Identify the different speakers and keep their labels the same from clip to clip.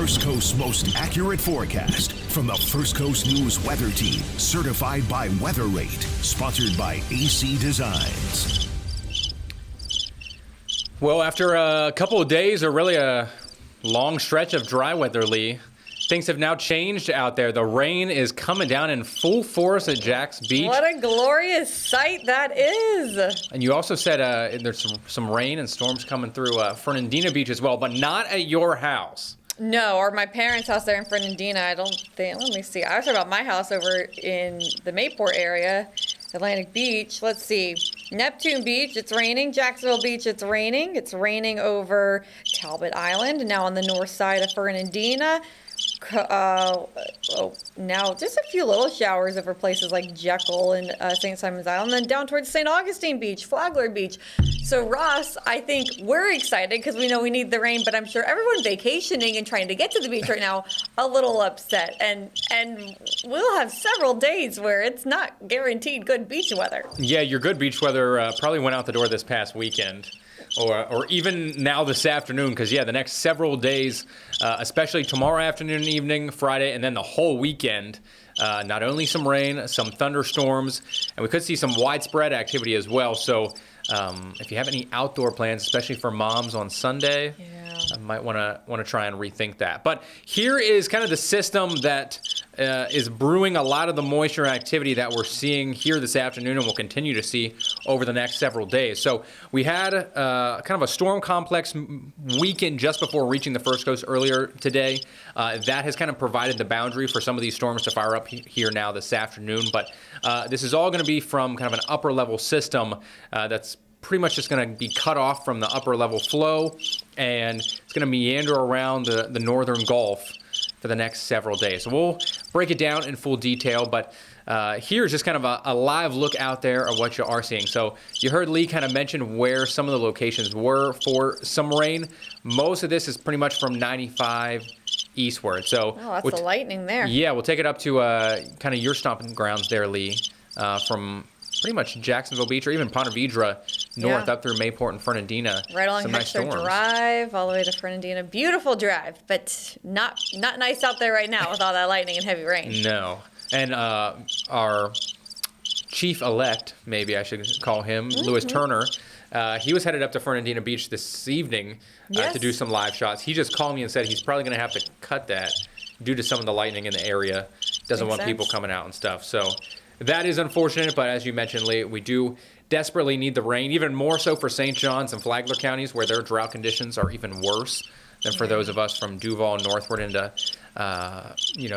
Speaker 1: First Coast's most accurate forecast from the First Coast News Weather Team, certified by Weather Rate, sponsored by AC Designs.
Speaker 2: Well, after a couple of days, or really a long stretch of dry weather, Lee, things have now changed out there. The rain is coming down in full force at Jax Beach.
Speaker 3: What a glorious sight that is.
Speaker 2: And you also said there's some rain and storms coming through Fernandina Beach as well, but not at your house.
Speaker 3: No, or my parents' house there in Fernandina. I don't think, let me see. I was talking about my house over in the Mayport area, Atlantic Beach. Let's see. Neptune Beach, it's raining. Jacksonville Beach, it's raining. It's raining over Talbot Island, now on the north side of Fernandina. Now just a few little showers over places like Jekyll and St. Simon's Island, and then down towards St. Augustine Beach, Flagler Beach. So Ross, I think we're excited because we know we need the rain, but I'm sure everyone vacationing and trying to get to the beach right now a little upset, and we'll have several days where it's not guaranteed good beach weather.
Speaker 2: Yeah, your good beach weather probably went out the door this past weekend. Or even now this afternoon, because, yeah, the next several days, especially tomorrow afternoon and evening, Friday, and then the whole weekend, not only some rain, some thunderstorms, and we could see some widespread activity as well. So if you have any outdoor plans, especially for moms on Sunday, I might want to try and rethink that. But here is kind of the system that is brewing a lot of the moisture activity that we're seeing here this afternoon and will continue to see over the next several days. So we had kind of a storm complex weekend just before reaching the First Coast earlier today. That has kind of provided the boundary for some of these storms to fire up here now this afternoon. But this is all going to be from kind of an upper level system that's pretty much just going to be cut off from the upper level flow, and it's going to meander around the northern Gulf for the next several days. So we'll break it down in full detail, but here's just kind of a live look out there of what you are seeing. So you heard Lee kind of mention where some of the locations were for some rain. Most of this is pretty much from 95 eastward. So
Speaker 3: that's the lightning there.
Speaker 2: Yeah, we'll take it up to kind of your stomping grounds there, Lee, from pretty much Jacksonville Beach or even Ponte Vedra north up through Mayport and Fernandina.
Speaker 3: Right along Hexter Drive, all the way to Fernandina. Beautiful drive, but not nice out there right now with all that lightning and heavy rain.
Speaker 2: No. And our chief-elect, maybe I should call him, Lewis Turner, he was headed up to Fernandina Beach this evening to do some live shots. He just called me and said he's probably going to have to cut that due to some of the lightning in the area. Doesn't want people coming out and stuff. So that is unfortunate, but as you mentioned, Lee, we do desperately need the rain, even more so for St. Johns and Flagler counties, where their drought conditions are even worse than for those of us from Duval northward into,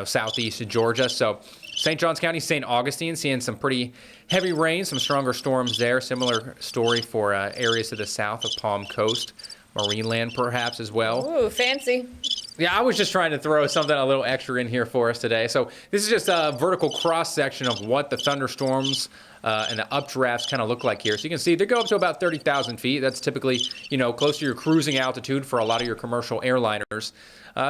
Speaker 2: southeast Georgia. So St. Johns County, St. Augustine, seeing some pretty heavy rain, some stronger storms there. Similar story for areas to the south of Palm Coast, Marineland perhaps as well.
Speaker 3: Ooh, fancy.
Speaker 2: Yeah, I was just trying to throw something a little extra in here for us today. So this is just a vertical cross-section of what the thunderstorms and the updrafts kind of look like here. So you can see they go up to about 30,000 feet. That's typically, close to your cruising altitude for a lot of your commercial airliners.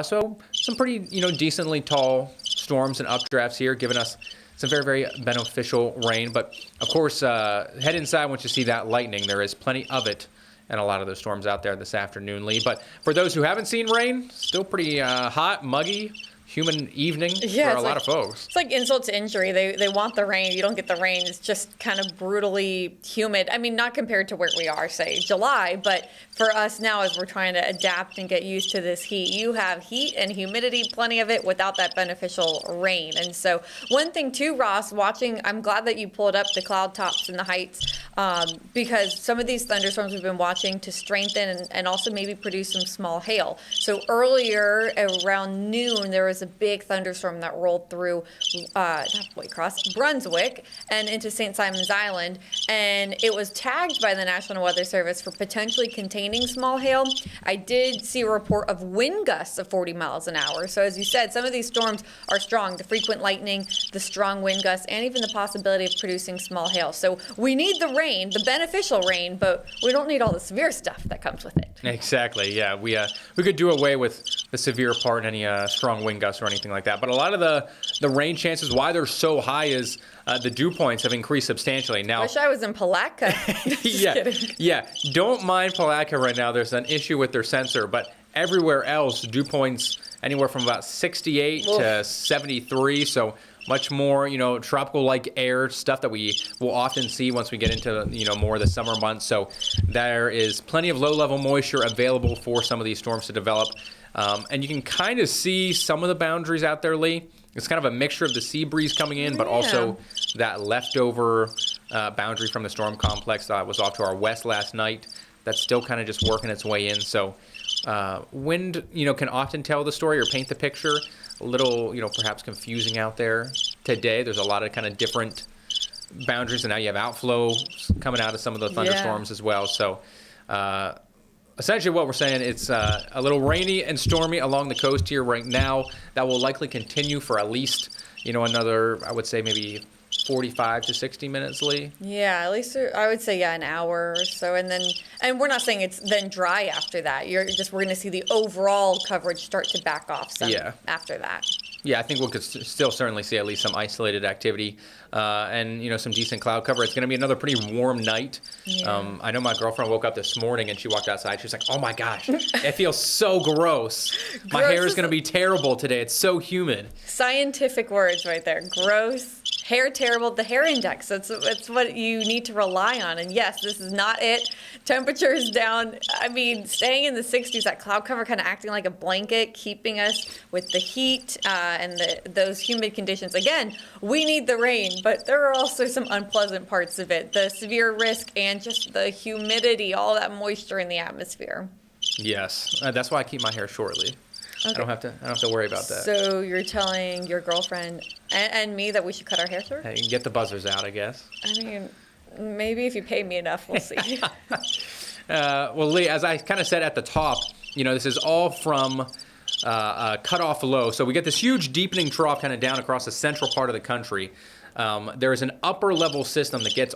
Speaker 2: So some pretty, decently tall storms and updrafts here, giving us some very, very beneficial rain. But, of course, head inside once you see that lightning. There is plenty of it and a lot of those storms out there this afternoon, Lee. But for those who haven't seen rain, still pretty hot, muggy, humid evening for a lot of folks.
Speaker 3: It's like insult to injury. They want the rain. You don't get the rain. It's just kind of brutally humid. I mean, not compared to where we are, say, July, but for us now as we're trying to adapt and get used to this heat, you have heat and humidity, plenty of it, without that beneficial rain. And so one thing too, Ross, I'm glad that you pulled up the cloud tops and the heights, because some of these thunderstorms we've been watching to strengthen and also maybe produce some small hail. So earlier around noon, there was a big thunderstorm that rolled through Brunswick and into St. Simon's Island, and it was tagged by the National Weather Service for potentially containing small hail. I did see a report of wind gusts of 40 miles an hour. So as you said, some of these storms are strong, the frequent lightning, the strong wind gusts, and even the possibility of producing small hail. So we need the rain, the beneficial rain, but we don't need all the severe stuff that comes with it.
Speaker 2: Exactly, yeah. We could do away with the severe part, any strong wind gusts or anything like that. But a lot of the rain chances, why they're so high, is the dew points have increased substantially. Now,
Speaker 3: wish I was in Palatka.
Speaker 2: Yeah. Don't mind Palatka right now. There's an issue with their sensor, but everywhere else, dew points anywhere from about 68 to 73. So much more, tropical-like air, stuff that we will often see once we get into, more of the summer months. So there is plenty of low-level moisture available for some of these storms to develop. And you can kind of see some of the boundaries out there, Lee. It's kind of a mixture of the sea breeze coming in, but also that leftover boundary from the storm complex that was off to our west last night. That's still kind of just working its way in. So wind, can often tell the story or paint the picture. A little, perhaps confusing out there today. There's a lot of kind of different boundaries, and now you have outflow coming out of some of the thunderstorms as well. So essentially what we're saying, it's a little rainy and stormy along the coast here right now. That will likely continue for at least, another, I would say maybe 45 to 60 minutes, Lee.
Speaker 3: Yeah, at least I would say an hour or so, and we're not saying it's then dry after that. We're going to see the overall coverage start to back off some after that.
Speaker 2: Yeah, I think we could still certainly see at least some isolated activity and, some decent cloud cover. It's going to be another pretty warm night. Yeah. I know my girlfriend woke up this morning and she walked outside. She was like, oh, my gosh, it feels so gross. My hair is going to be terrible today. It's so humid.
Speaker 3: Scientific words right there. Gross. Hair terrible, the hair index. That's what you need to rely on. And yes, this is not it. Temperatures down. I mean, staying in the 60s, that cloud cover kind of acting like a blanket, keeping us with the heat and those humid conditions. Again, we need the rain, but there are also some unpleasant parts of it. The severe risk and just the humidity, all that moisture in the atmosphere.
Speaker 2: Yes, that's why I keep my hair shortly. Okay. I don't have to worry about that.
Speaker 3: So you're telling your girlfriend and me that we should cut our hair short?
Speaker 2: Hey, get the buzzers out, I guess.
Speaker 3: I mean, maybe if you pay me enough, we'll see.
Speaker 2: Well, Lee, as I kind of said at the top, this is all from a cutoff low. So we get this huge deepening trough kind of down across the central part of the country. There is an upper level system that gets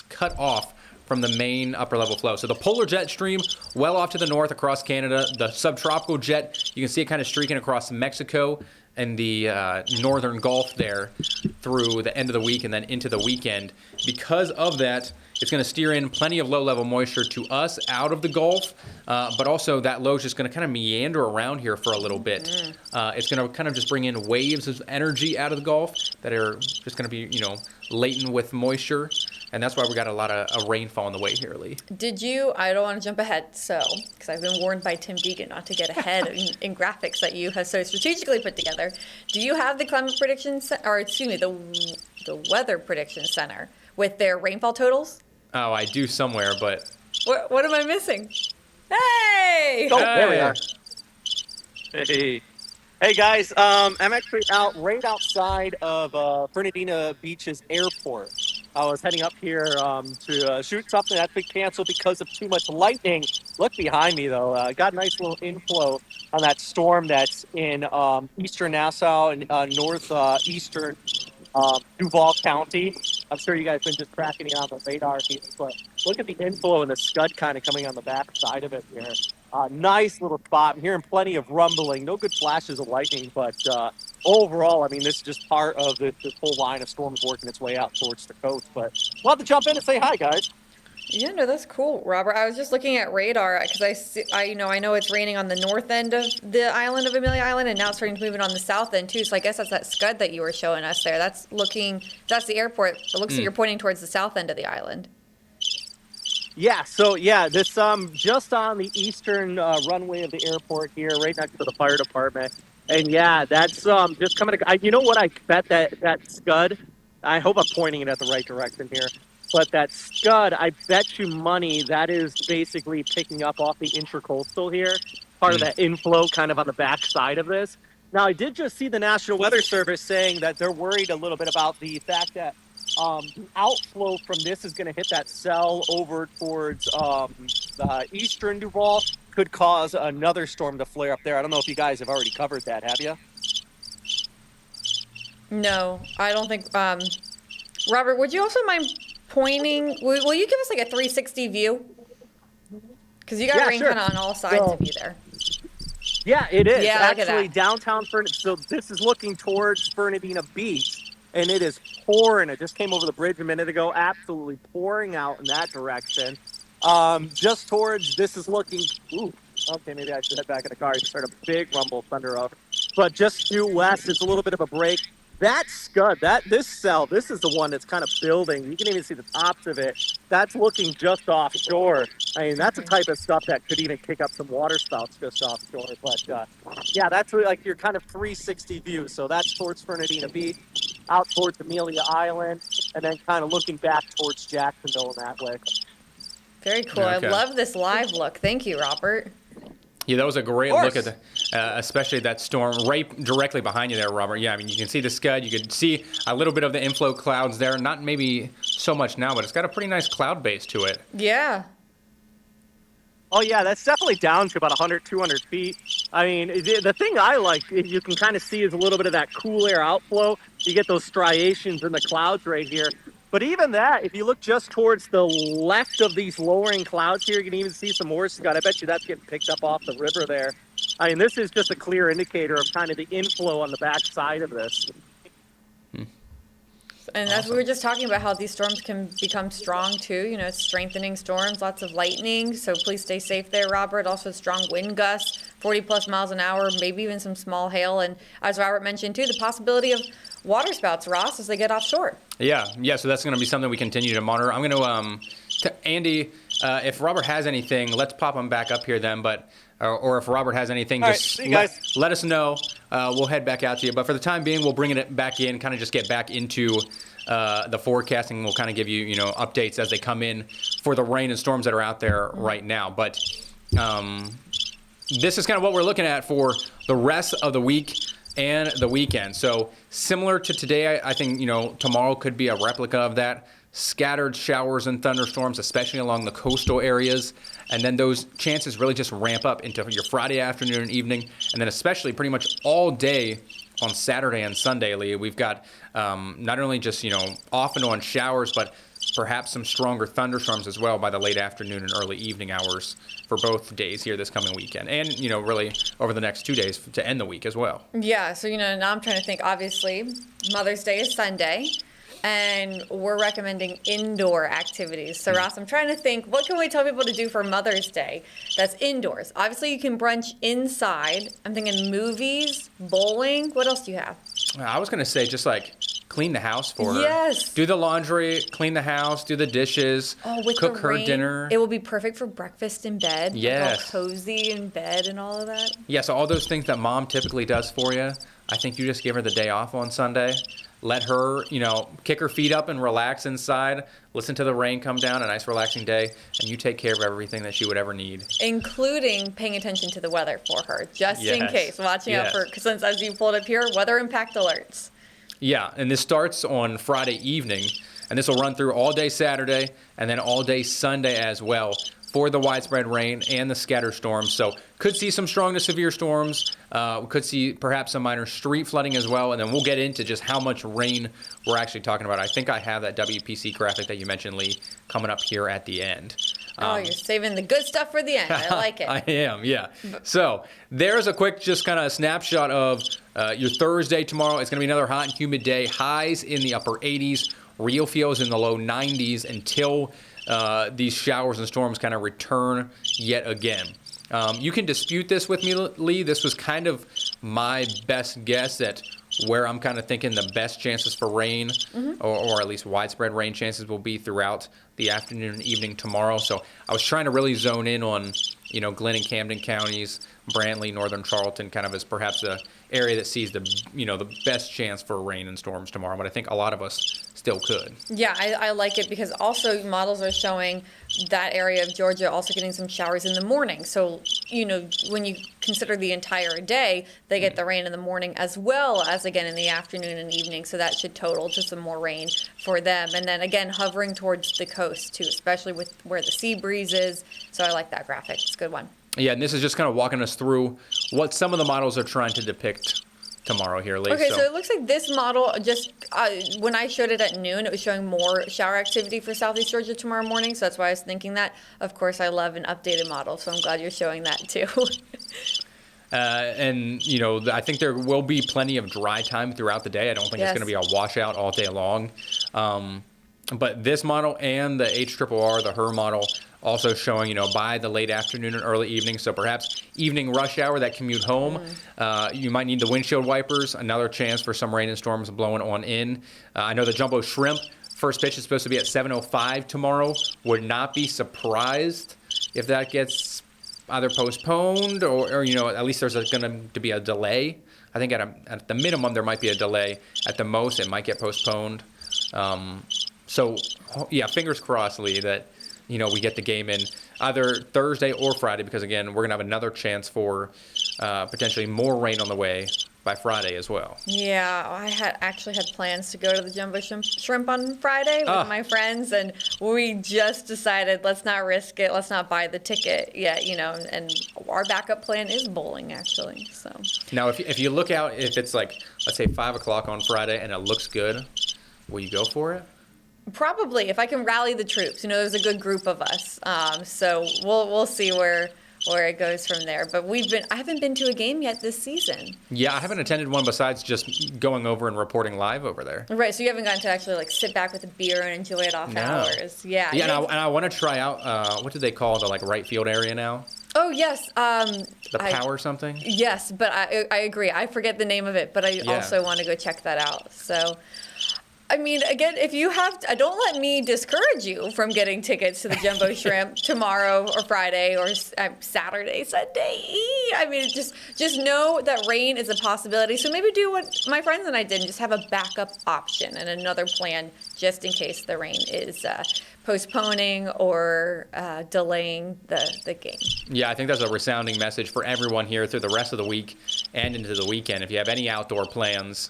Speaker 2: cut off from the main upper level flow. So the polar jet stream well off to the north across Canada, the subtropical jet, you can see it kind of streaking across Mexico and the northern Gulf there through the end of the week and then into the weekend. Because of that, it's going to steer in plenty of low-level moisture to us out of the Gulf, but also that low is just going to kind of meander around here for a little bit. It's going to kind of just bring in waves of energy out of the Gulf that are just going to be, laden with moisture. And that's why we got a lot of rainfall on the way here, Lee.
Speaker 3: I don't want to jump ahead, because I've been warned by Tim Deegan not to get ahead in graphics that you have so strategically put together. Do you have the the Weather Prediction Center with their rainfall totals?
Speaker 2: Oh, I do somewhere, but...
Speaker 3: What am I missing? Hey!
Speaker 4: Oh, there we are. Hey guys, I'm actually right outside of Fernandina Beach's airport. I was heading up here to shoot something that's been canceled because of too much lightning. Look behind me, though. Got a nice little inflow on that storm that's in eastern Nassau and northeastern Duval County. I'm sure you guys have been just tracking it on the radar here, but look at the inflow and the scud kind of coming on the back side of it here. Nice little spot. I'm hearing plenty of rumbling. No good flashes of lightning, but overall, I mean, this is just part of this whole line of storms working its way out towards the coast. But we'll have to jump in and say hi, guys.
Speaker 3: Yeah, no, that's cool, Robert. I was just looking at radar because I know it's raining on the north end of the island of Amelia Island, and now it's starting to move in on the south end too. So I guess that's that scud that you were showing us there. That's the airport. It looks like you're pointing towards the south end of the island.
Speaker 4: Yeah, so this just on the eastern runway of the airport here, right next to the fire department. And yeah, that's just coming to, you know what, I bet that scud, I hope I'm pointing it at the right direction here. But that scud, I bet you money that is basically picking up off the intracoastal here, part of that inflow kind of on the back side of this. Now, I did just see the National Weather Service saying that they're worried a little bit about the fact that the outflow from this is going to hit that cell over towards eastern Duval, could cause another storm to flare up there. I don't know if you guys have already covered that, have you?
Speaker 3: No, I don't think. Robert, would you also mind pointing? Will you give us like a 360 view? Because you got rain kind of on all sides of you there.
Speaker 4: Yeah, it is.
Speaker 3: Yeah,
Speaker 4: actually downtown Fernandina. So this is looking towards Fernandina Beach, and it is pouring. It just came over the bridge a minute ago, absolutely pouring out in that direction. Just towards, this is looking, Okay, maybe I should head back in the car. I just heard a big rumble thunder over. But just due west, it's a little bit of a break. That scud, this cell, this is the one that's kind of building. You can even see the tops of it. That's looking just offshore. I mean, that's the type of stuff that could even kick up some water spouts just offshore. But yeah, that's really like your kind of 360 view. So that's towards Fernandina Beach, out towards Amelia Island, and then kind of looking back towards Jacksonville in that way.
Speaker 3: Very cool.
Speaker 2: Okay.
Speaker 3: I love this live look. Thank you, Robert.
Speaker 2: Yeah, that was a great look at especially that storm right directly behind you there, Robert. Yeah, I mean, you can see the scud. You could see a little bit of the inflow clouds there. Not maybe so much now, but it's got a pretty nice cloud base to it.
Speaker 3: Yeah.
Speaker 4: Oh, yeah, that's definitely down to about 100, 200 feet. I mean, the thing I like, you can kind of see is a little bit of that cool air outflow. You get those striations in the clouds right here. But even that, if you look just towards the left of these lowering clouds here, you can even see some more scud. I bet you that's getting picked up off the river there. I mean, this is just a clear indicator of kind of the inflow on the back side of this.
Speaker 3: And as we were just talking about how these storms can become strong too, you know, it's strengthening storms, lots of lightning. So please stay safe there, Robert. Also strong wind gusts, 40 plus miles an hour, maybe even some small hail. And as Robert mentioned too, the possibility of water spouts, Ross, as they get offshore.
Speaker 2: Yeah. So that's going to be something we continue to monitor. I'm going to, Andy, if Robert has anything, let's pop him back up here then. But or if Robert has anything,
Speaker 4: All
Speaker 2: just
Speaker 4: right, see you guys.
Speaker 2: let us know. We'll head back out to you. But for the time being, we'll bring it back in, kind of just get back into the forecasting. We'll kind of give you, updates as they come in for the rain and storms that are out there right now. But this is kind of what we're looking at for the rest of the week and the weekend. So similar to today, I think, tomorrow could be a replica of that. Scattered showers and thunderstorms, especially along the coastal areas. And then those chances really just ramp up into your Friday afternoon and evening. And then especially pretty much all day on Saturday and Sunday, Lee. We've got not only just, off and on showers, but perhaps some stronger thunderstorms as well by the late afternoon and early evening hours for both days here this coming weekend. And, really over the next 2 days to end the week as well.
Speaker 3: Yeah, so, now I'm trying to think, obviously, Mother's Day is Sunday. And we're recommending indoor activities. So, Ross, I'm trying to think, what can we tell people to do for Mother's Day that's indoors? Obviously, you can brunch inside. I'm thinking movies, bowling. What else do you have?
Speaker 2: I was going to say just like clean the house for her.
Speaker 3: Yes.
Speaker 2: Do the laundry, clean the house, do the dishes, cook her dinner.
Speaker 3: It will be perfect for breakfast in bed.
Speaker 2: Yes.
Speaker 3: Like all cozy in bed and all of that.
Speaker 2: Yeah, so all those things that mom typically does for you, I think you just give her the day off on Sunday. Let her, kick her feet up and relax inside, listen to the rain come down, a nice relaxing day, and you take care of everything that she would ever need.
Speaker 3: Including paying attention to the weather for her, just in case. Watching out for, since as you pulled up here, weather impact alerts.
Speaker 2: Yeah, and this starts on Friday evening, and this will run through all day Saturday and then all day Sunday as well for the widespread rain and the scattered storms. So could see some strong to severe storms. We could see perhaps some minor street flooding as well. And then we'll get into just how much rain we're actually talking about. I think I have that WPC graphic that you mentioned, Lee, coming up here at the end.
Speaker 3: You're saving the good stuff for the end. I like it.
Speaker 2: I am, yeah. So there's a quick just kind of snapshot of your Thursday tomorrow. It's going to be another hot and humid day. Highs in the upper 80s. Real feels in the low 90s until these showers and storms kind of return yet again. You can dispute this with me, Lee. This was kind of my best guess at where I'm kind of thinking the best chances for rain, or at least widespread rain chances will be throughout the afternoon and evening tomorrow. So I was trying to really zone in on, Glenn and Camden counties, Brantley, Northern Charlton, kind of as perhaps the area that sees the, the best chance for rain and storms tomorrow. But I think a lot of us still could.
Speaker 3: Yeah, I like it because also models are showing that area of Georgia also getting some showers in the morning. So, when you consider the entire day, they get the rain in the morning as well as again in the afternoon and evening. So that should total to some more rain for them. And then again, hovering towards the coast too, especially with where the sea breeze is. So I like that graphic. It's a good one. Yeah,
Speaker 2: and this is just kind of walking us through what some of the models are trying to depict tomorrow here, Lee.
Speaker 3: Okay, so it looks like this model just, when I showed it at noon, it was showing more shower activity for Southeast Georgia tomorrow morning, so that's why I was thinking that. Of course, I love an updated model, so I'm glad you're showing that too.
Speaker 2: And, I think there will be plenty of dry time throughout the day. I don't think it's going to be a washout all day long. But this model and the HRRR, the HER model, also showing, by the late afternoon and early evening. So perhaps evening rush hour, that commute home, you might need the windshield wipers. Another chance for some rain and storms blowing on in. I know the Jumbo Shrimp first pitch is supposed to be at 7:05 tomorrow. Would not be surprised if that gets either postponed or at least there's going to be a delay. I think at the minimum there might be a delay. At the most, it might get postponed. So, yeah, fingers crossed, Lee, that we get the game in either Thursday or Friday, because again, we're gonna have another chance for potentially more rain on the way by Friday as well.
Speaker 3: Yeah, I actually had plans to go to the Jumbo Shrimp on Friday with my friends, and we just decided let's not risk it. Let's not buy the ticket yet, and our backup plan is bowling, actually. So
Speaker 2: now, if you look out, if it's like, let's say 5 o'clock on Friday and it looks good, will you go for it?
Speaker 3: probably, if I can rally the troops. There's a good group of us, so we'll see where it goes from there. But I haven't been to a game yet this season.
Speaker 2: Yeah, I haven't attended one besides just going over and reporting live over there.
Speaker 3: Right, so you haven't gotten to actually sit back with a beer and enjoy it off hours. Yeah.
Speaker 2: Yeah, and I want to try out, what do they call the right field area now?
Speaker 3: Oh, yes.
Speaker 2: The power something?
Speaker 3: Yes, but I agree. I forget the name of it, but I also want to go check that out. So, I mean, again, if you have, don't let me discourage you from getting tickets to the Jumbo Shrimp tomorrow or Friday or Saturday, Sunday. I mean, just know that rain is a possibility. So maybe do what my friends and I did and just have a backup option and another plan just in case the rain is postponing or delaying the game.
Speaker 2: Yeah, I think that's a resounding message for everyone here through the rest of the week and into the weekend. If you have any outdoor plans,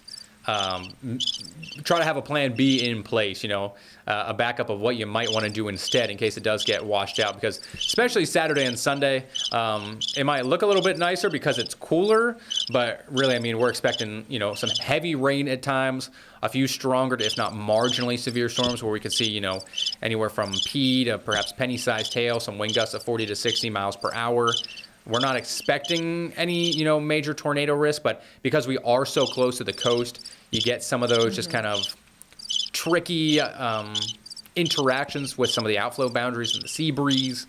Speaker 2: try to have a plan B in place, a backup of what you might want to do instead in case it does get washed out, because especially Saturday and Sunday, it might look a little bit nicer because it's cooler, but really, I mean, we're expecting, some heavy rain at times, a few stronger to, if not marginally severe storms where we could see, anywhere from pea to perhaps penny-sized hail, some wind gusts of 40 to 60 miles per hour. We're not expecting any, major tornado risk, but because we are so close to the coast, you get some of those just kind of tricky interactions with some of the outflow boundaries and the sea breeze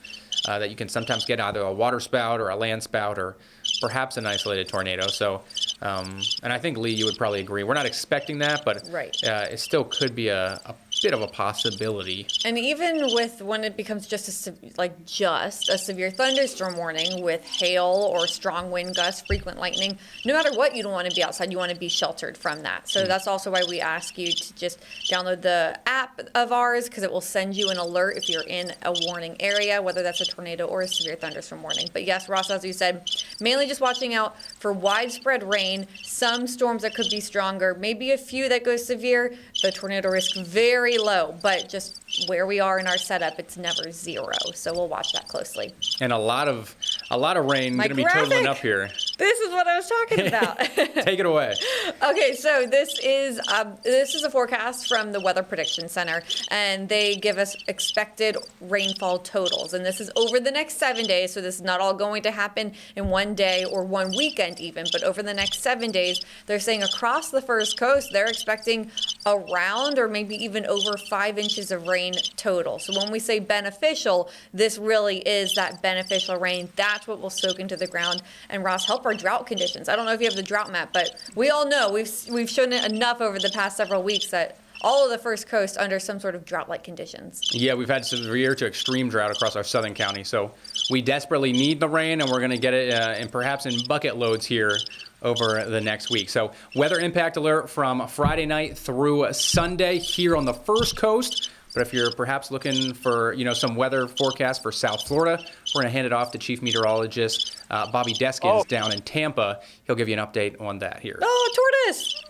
Speaker 2: that you can sometimes get either a water spout or a land spout or perhaps an isolated tornado. So, and I think, Lee, you would probably agree. We're not expecting that, but it still could be a bit of a possibility.
Speaker 3: And even with when it becomes just a severe thunderstorm warning with hail or strong wind gusts, frequent lightning, no matter what, you don't want to be outside. You want to be sheltered from that. So that's also why we ask you to just download the app of ours, because it will send you an alert if you're in a warning area, whether that's a tornado or a severe thunderstorm warning. But yes, Ross, as you said, mainly just watching out for widespread rain, some storms that could be stronger, maybe a few that go severe, the tornado risk very low, but just where we are in our setup, it's never zero. So we'll watch that closely.
Speaker 2: And a lot of rain going to be totaling up here.
Speaker 3: This is what I was talking about.
Speaker 2: Take it away.
Speaker 3: Okay, so this is a forecast from the Weather Prediction Center, and they give us expected rainfall totals. And this is over the next 7 days, so this is not all going to happen in one day or one weekend even, but over the next 7 days, they're saying across the First Coast, they're expecting around or maybe even over 5 inches of rain total. So when we say beneficial, this really is that beneficial rain. That's what will soak into the ground and, Ross, help our drought conditions. I don't know if you have the drought map, but we all know we've shown it enough over the past several weeks that all of the First Coast under some sort of drought-like conditions.
Speaker 2: Yeah, we've had severe to extreme drought across our southern county, so we desperately need the rain, and we're going to get it and perhaps in bucket loads here over the next week. So weather impact alert from Friday night through Sunday here on the First Coast. But if you're perhaps looking for, some weather forecast for South Florida, we're going to hand it off to Chief Meteorologist Bobby Deskins down in Tampa. He'll give you an update on that here.
Speaker 3: Oh, tortoise!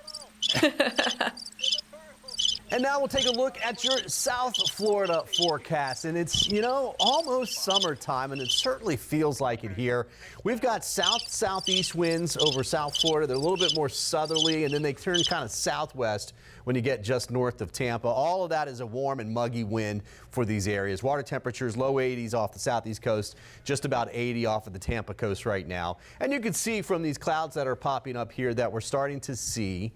Speaker 5: And now we'll take a look at your South Florida forecast. And it's, almost summertime, and it certainly feels like it here. We've got southeast winds over South Florida. They're a little bit more southerly, and then they turn kind of southwest when you get just north of Tampa. All of that is a warm and muggy wind for these areas. Water temperatures, low 80s off the southeast coast, just about 80 off of the Tampa coast right now. And you can see from these clouds that are popping up here that we're starting to see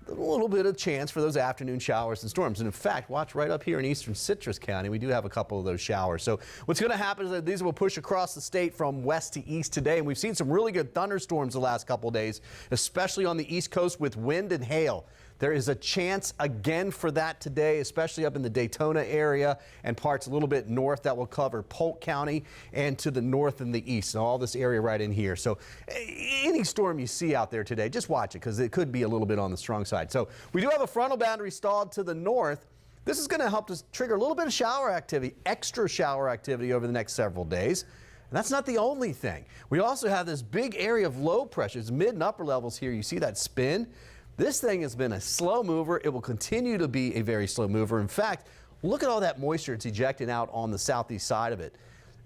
Speaker 5: a little bit of chance for those afternoon showers and storms. And in fact, watch right up here in eastern Citrus County, we do have a couple of those showers. So what's going to happen is that these will push across the state from west to east today. And we've seen some really good thunderstorms the last couple of days, especially on the East Coast with wind and hail. There is a chance again for that today, especially up in the Daytona area and parts a little bit north that will cover Polk County and to the north and the east, and all this area right in here. So any storm you see out there today, just watch it because it could be a little bit on the strong side. So we do have a frontal boundary stalled to the north. This is going to help us trigger a little bit of shower activity, extra shower activity over the next several days. And that's not the only thing. We also have this big area of low pressures, mid and upper levels here. You see that spin? This thing has been a slow mover. It will continue to be a very slow mover. In fact, look at all that moisture it's ejecting out on the southeast side of it.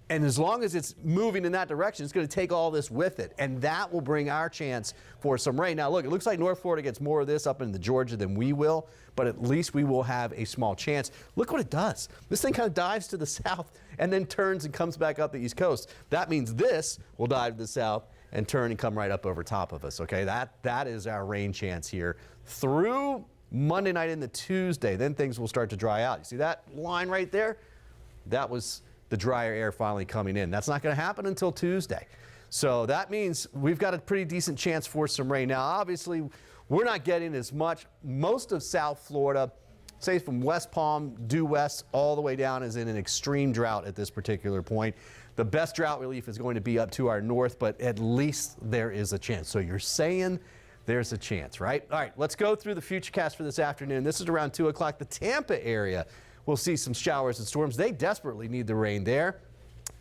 Speaker 5: And as long as it's moving in that direction, it's going to take all this with it. And that will bring our chance for some rain. Now, look, it looks like North Florida gets more of this up into Georgia than we will, but at least we will have a small chance. Look what it does. This thing kind of dives to the south and then turns and comes back up the East Coast. That means this will dive to the south and turn and come right up over top of us, okay? That is our rain chance here through Monday night into Tuesday. Then things will start to dry out. You see that line right there? That was the drier air finally coming in. That's not going to happen until Tuesday. So that means we've got a pretty decent chance for some rain. Now, obviously, we're not getting as much. Most of South Florida, say from West Palm due west all the way down, is in an extreme drought at this particular point. The best drought relief is going to be up to our north, but at least there is a chance. So you're saying there's a chance, right? All right, let's go through the futurecast for this afternoon. This is around 2 o'clock. The Tampa area will see some showers and storms. They desperately need the rain there,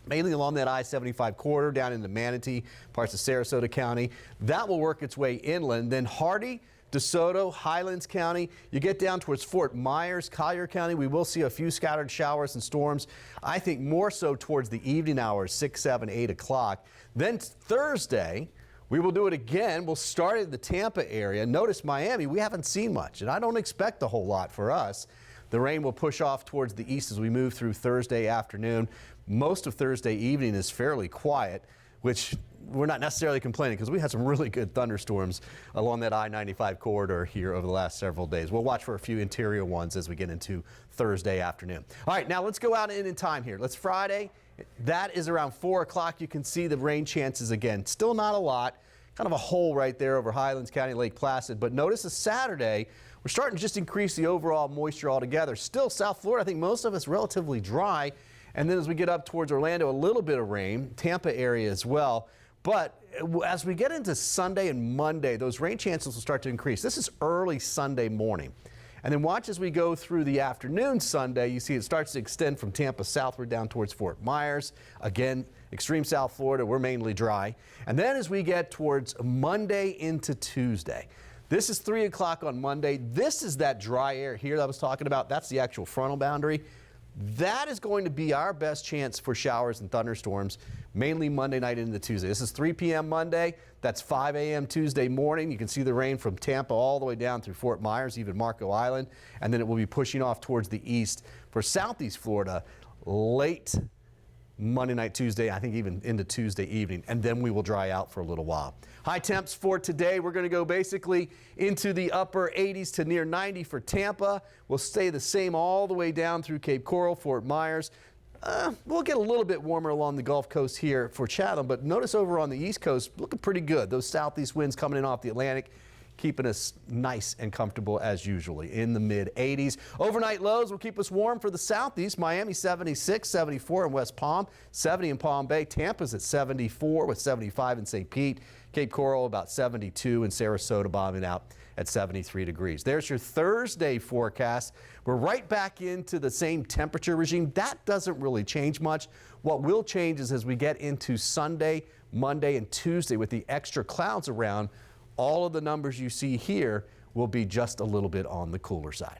Speaker 5: mainly along that I-75 corridor down into Manatee, parts of Sarasota County. That will work its way inland. Then Hardee, DeSoto, Highlands County. You get down towards Fort Myers, Collier County, we will see a few scattered showers and storms. I think more so towards the evening hours, 6, 7, 8 o'clock. Then Thursday, we will do it again. We'll start in the Tampa area. Notice Miami, we haven't seen much, and I don't expect a whole lot for us. The rain will push off towards the east as we move through Thursday afternoon. Most of Thursday evening is fairly quiet, which we're not necessarily complaining because we had some really good thunderstorms along that I-95 corridor here over the last several days. We'll watch for a few interior ones as we get into Thursday afternoon. All right, now let's go out in time here. Let's Friday. That is around 4 o'clock. You can see the rain chances again. Still not a lot. Kind of a hole right there over Highlands County, Lake Placid. But notice a Saturday, we're starting to just increase the overall moisture altogether. Still South Florida, I think most of it's relatively dry. And then as we get up towards Orlando, a little bit of rain, Tampa area as well. But as we get into Sunday and Monday, those rain chances will start to increase. This is early Sunday morning. And then watch as we go through the afternoon Sunday, you see it starts to extend from Tampa southward down towards Fort Myers. Again, extreme South Florida, we're mainly dry. And then as we get towards Monday into Tuesday, this is 3 o'clock on Monday. This is that dry air here that I was talking about. That's the actual frontal boundary. That is going to be our best chance for showers and thunderstorms, mainly Monday night into Tuesday. This is 3 p.m. Monday. That's 5 a.m. Tuesday morning. You can see the rain from Tampa all the way down through Fort Myers, even Marco Island. And then it will be pushing off towards the east for southeast Florida late Monday night, Tuesday, I think even into Tuesday evening, and then we will dry out for a little while. High temps for today, we're going to go basically into the upper 80s to near 90 for Tampa. We'll stay the same all the way down through Cape Coral, Fort Myers. We'll get a little bit warmer along the Gulf Coast here for Chatham, but notice over on the East Coast, looking pretty good. Those southeast winds coming in off the Atlantic, keeping us nice and comfortable as usually in the mid 80s. Overnight lows will keep us warm for the southeast. Miami 76, 74 in West Palm, 70 in Palm Bay. Tampa's at 74 with 75 in St. Pete. Cape Coral about 72 and Sarasota bombing out at 73 degrees. There's your Thursday forecast. We're right back into the same temperature regime. That doesn't really change much. What will change is as we get into Sunday, Monday, and Tuesday with the extra clouds around, all of the numbers you see here will be just a little bit on the cooler side.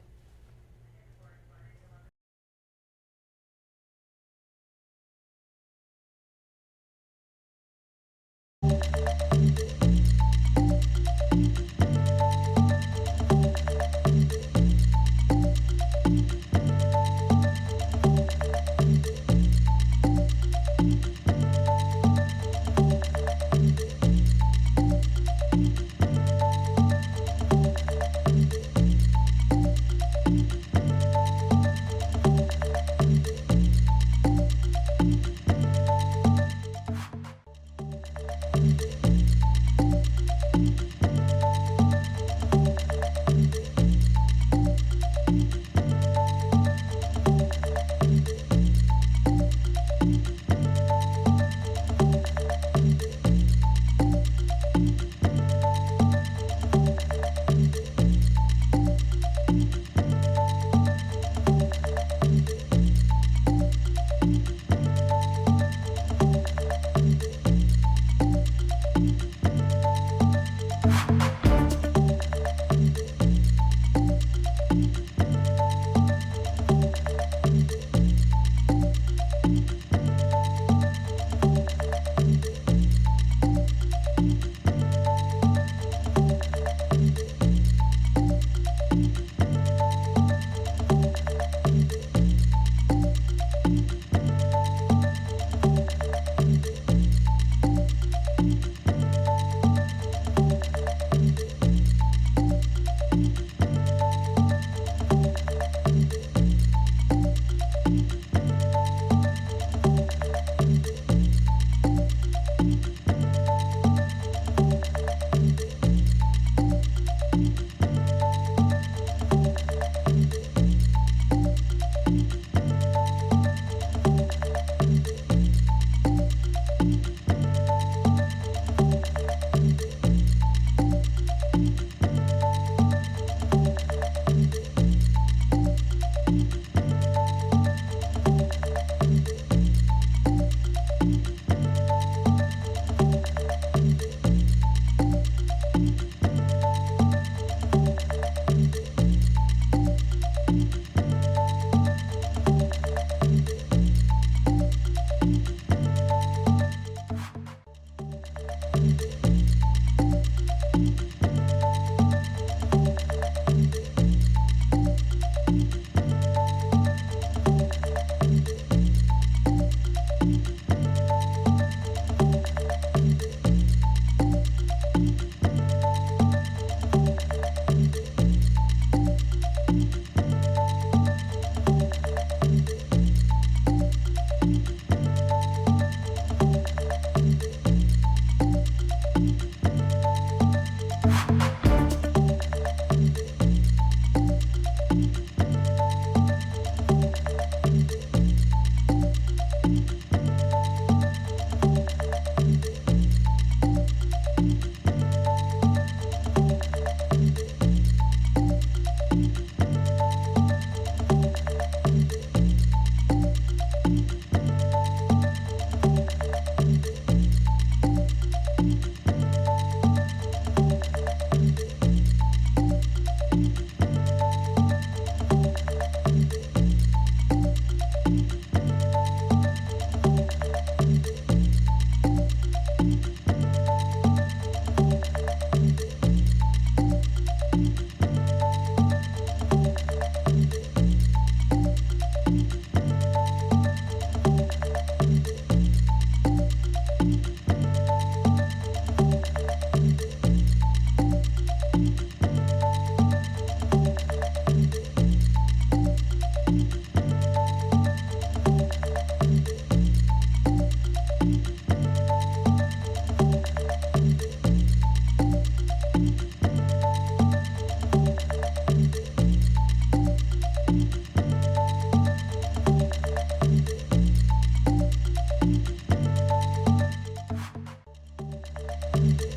Speaker 3: Bye.